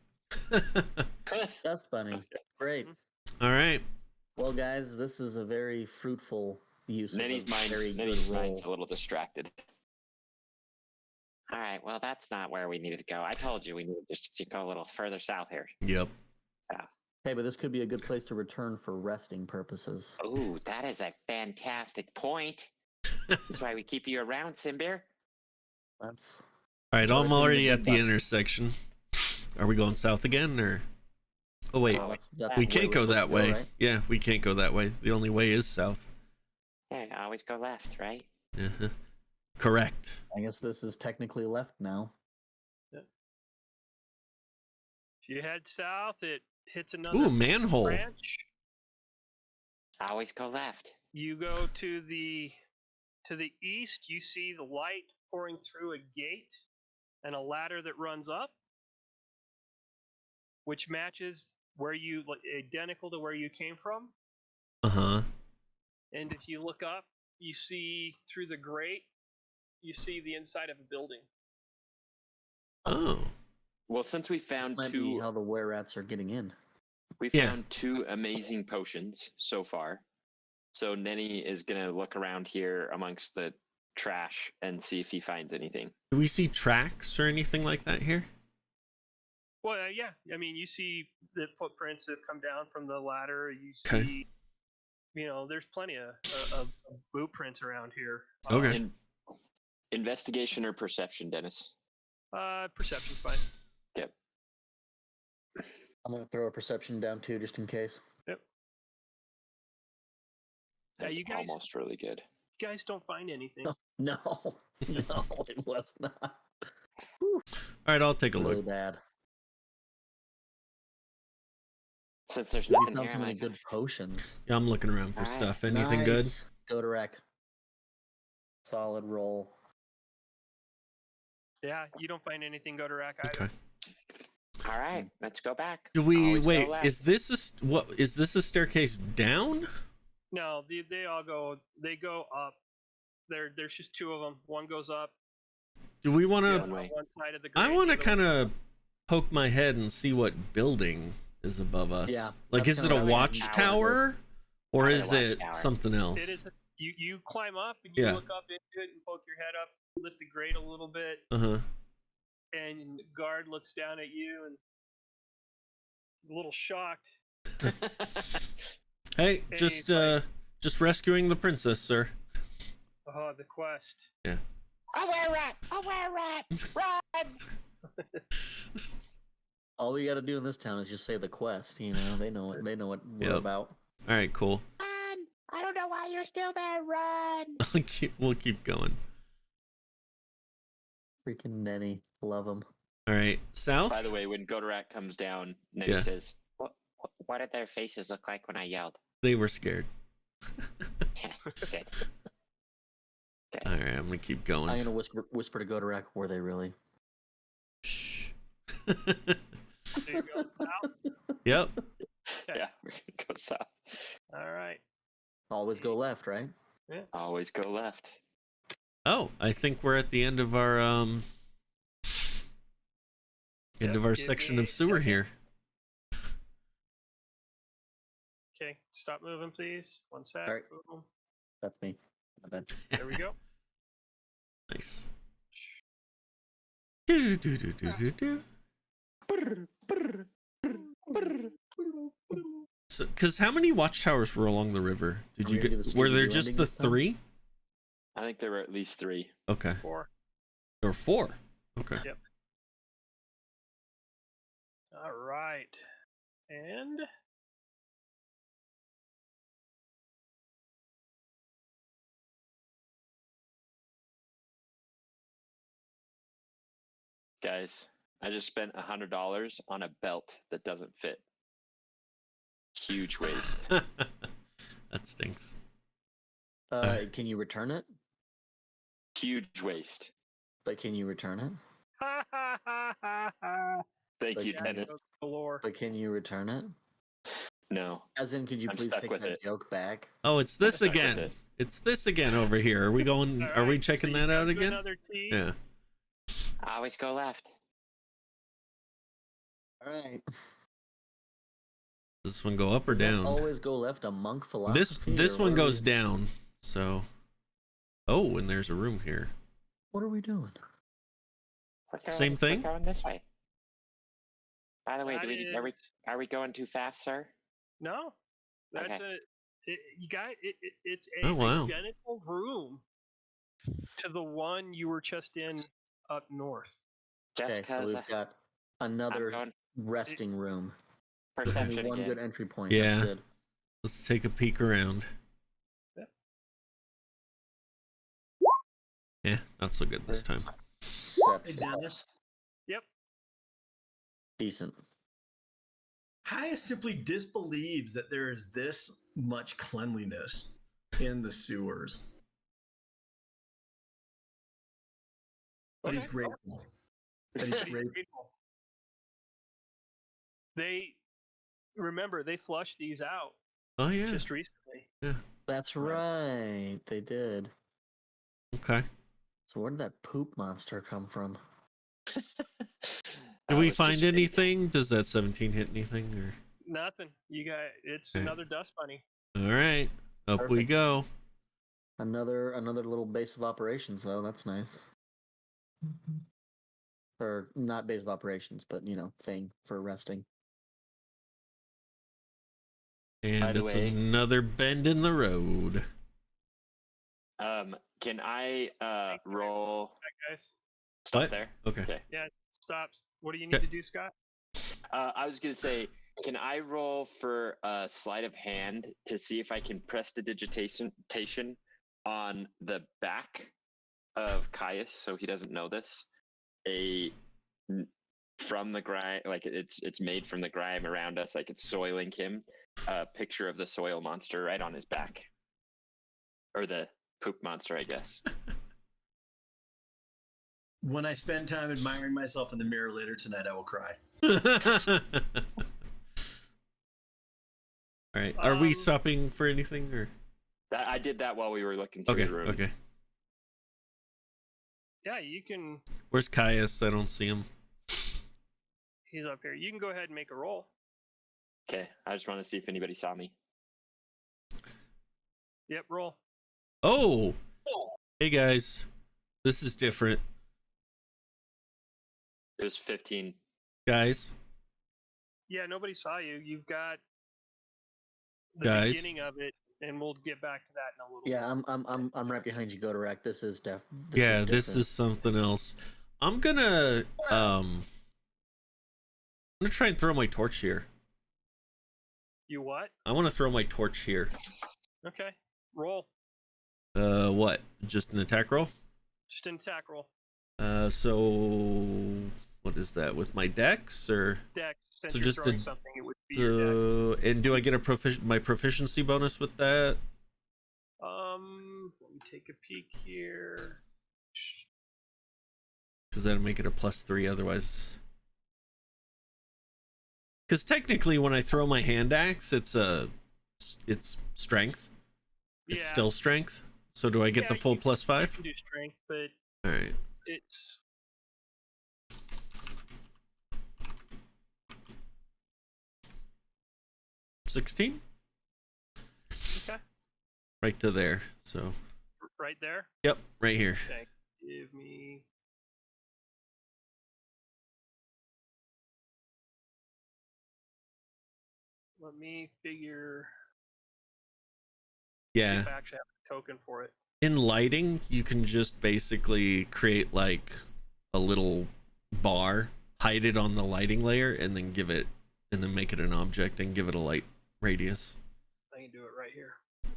Dust bunny. Great. All right. Well, guys, this is a very fruitful use Nenny's of a very mind's good roll. a little distracted. All right, well, that's not where we needed to go. I told you we needed just to go a little further south here. Yep. Hey, but this could be a good place to return for resting purposes. Ooh, that is a fantastic point. That's why we keep you around, Simbir. That's All right. Sorry I'm for the already big at the bucks. intersection. Are we going south again, or? Oh wait, that's we where can't we're go supposed that to go, way. right? Yeah, we can't go that way. The only way is south. Yeah, always go left, right? Uh-huh. Correct. I guess this is technically left now. If you head south, it hits another Ooh, manhole. branch. Always go left. You go to the east. You see the light pouring through a gate and a ladder that runs up, which matches identical to where you came from. Uh huh. And if you look up, you see through the grate, you see the inside of a building. Oh. Well, since we This found might be two, how the were-rats are getting in. we Yeah. found two amazing potions so far. So Neni is gonna look around here amongst the trash and see if he finds anything. Do we see tracks or anything like that here? Well, yeah. I mean, you see the footprints that come down from the ladder. You Okay. see, there's plenty of boot prints around here. Okay. Investigation or perception, Dennis? Perception's fine. Yep. I'm gonna throw a perception down too, just in case. Yep. Yeah, That's you guys- almost really good. You guys don't find anything. No, no, it was not. All right, I'll take a Really look. bad. Since there's We nothing found here, so I'm many like, good potions. Yeah, I'm looking around for All right. stuff. Anything good? Nice. Go to wreck. Solid roll. Yeah, you don't find anything go to rack either. Okay. all right, let's go back. Do we Always go wait? left. Is this a staircase down? No, they all go. They go up. There's just two of them. One goes up. Do we want the to? other on way. one side of the I grate, want to the other kind one- of poke my head and see what building is above us. Yeah, Like, that's is it kinda a like a watchtower, or Probably a is it watchtower. something else? It is. You climb up and you Yeah. look up into it and poke your head up, lift the grate a little bit, Uh huh. and the guard looks down at you and is a little shocked. Hey, And just he's like- just rescuing the princess, sir. Oh, the quest. A were rat! A were rat! Run! All we got to do in this town is just say the quest. You know, they know what we're Yep. about. All right, cool. Run! I don't know why you're still there. Run! We'll keep going. Freaking Neni, love him. All right, south. By the way, when Godorak comes down, Neni Yeah. says, What did their faces look like when I yelled? They were scared. Good. All right, I'm gonna keep going. I'm gonna whisper to Godorak. Were they really? Shh. There you go. Out. Yep. yeah, we're going to go south. All right. Always go left, right? Always go left. Oh, I think we're at the end of our Yep, give section me of a sewer second. here. Okay, stop moving, please. One sec. All right. Boom. That's me. My bad. There we go. Nice. Do-do-do-do-do-do. So, because how many watchtowers were along the river? Did Are you we gonna get? do Were the there Scooby-Doo just ending the this time? 3? I think there were at least 3. Okay, 4. or 4. Okay. Yep. All right. And Guys, I just spent $100 on a belt that doesn't fit. Huge waste. That stinks. Can you return it? Huge waste. But can you return it? Thank Like you, that Dennis. galore. But can you return it? No. As in, could you I'm please stuck take with that it. joke back? Oh, it's this stuck with again. it. It's this again over here. Are we going? All Are we right, checking so you that out go to again? Another T. Yeah. Always go left. All right. Does this one go up or Does that down? always go left a monk philosophy? This or one what are goes we- down. So. Oh, and there's a room here. What are we doing? Same thing? We're going this way. By the way, That are we going too fast, sir? No, that's Okay. you got it's a Oh, wow. identical room to the one you were just in up north. Just Okay, so because we've got I'm another going resting room. With only perception one again. good entry point. Yeah. That's good. Let's take a peek around. Yep. Yeah, not so good this time. Hey, Perception. Dennis. Yep. Decent. Kaya simply disbelieves that there is this much cleanliness in the sewers. But he's Okay. grateful. But he's grateful. Grateful. They remember they flushed these out Oh yeah. just recently. That's right. They did. Okay. So where did that poop monster come from? Do Oh, we it's find just- anything? Does that 17 hit anything? Or Nothing. You got it's Okay. another dust bunny. all right, up we Perfect. go. Another little base of operations though. That's nice. Or not base of operations, but thing for resting. And the it's way- another bend in the road. Can I roll? That guys. Stop What? there. Okay. Okay. Yeah. Stop. What do you need Okay. to do, Scott? I was gonna say, can I roll for a sleight of hand to see if I can prestidigitation on the back of Caius, so he doesn't know this? From the grime, like it's made from the grime around us, like it's soiling him. A picture of the soil monster right on his back, or the poop monster, I guess. When I spend time admiring myself in the mirror later tonight, I will cry. All right. Are we Um, stopping for anything or? I did that while we were looking through Okay. the room. Okay. Yeah, you can. Where's Caius? I don't see him. He's up here. You can go ahead and make a roll. Okay, I just want to see if anybody saw me. Yep, roll. Oh. Hey guys, this is different, It was 15. guys. Yeah, nobody saw you. You've got the Guys. beginning of it, and we'll get back to that in a little Yeah, bit. I'm right behind you, Godorak. This is This is something else. I'm gonna try and throw my torch here. You what? I want to throw my torch here. Okay. Roll. What? Just an attack roll? Just an attack roll. So what is that with my dex or? Dex. Since So you're just throwing a- something, it would be your dex. And do I get a my proficiency bonus with that? Let me take a peek here. Because that'll make it a +3 otherwise. Because technically, when I throw my hand axe, it's strength. It's Yeah. still strength. So do I get Yeah, the full you +5? can do strength, but All right. it's 16. okay. Right to there. So. Right there. Yep. Right here. Okay. Give me. Let me figure. See Yeah. if I actually have a token for it. In lighting, you can just basically create like a little bar, hide it on the lighting layer, and then make it an object and give it a light radius. I can do it right here.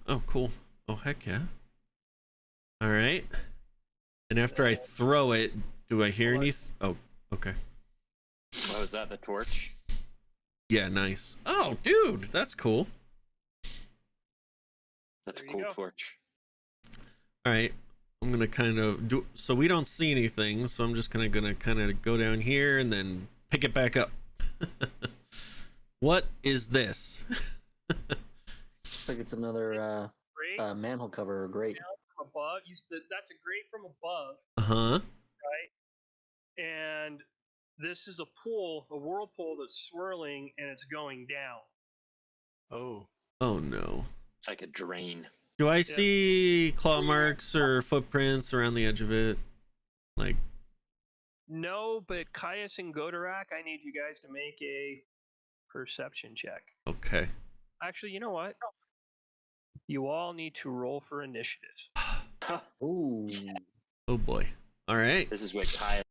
Oh, cool. Oh, heck yeah. All right. And after I throw it, do I hear anything? Oh, okay. What was that? The torch? Yeah, nice. Oh, dude, that's cool. That's a There you cool go. torch. All right. I'm going to kind of do, so we don't see anything, so I'm just going to kind of go down here and then pick it back up. What is this? Looks like it's another Great. manhole cover. Great. From above. That's a grate from above, Uh-huh. right? And this is a pool, a whirlpool that's swirling and it's going down. Oh. Oh, no. It's like a drain. Do I see claw marks or footprints around the edge of it? Like, No, but Caius and Godorak, I need you guys to make a perception check. okay. Actually, you know what? You all need to roll for initiative. Ooh. Oh boy. All right. This is what Kaya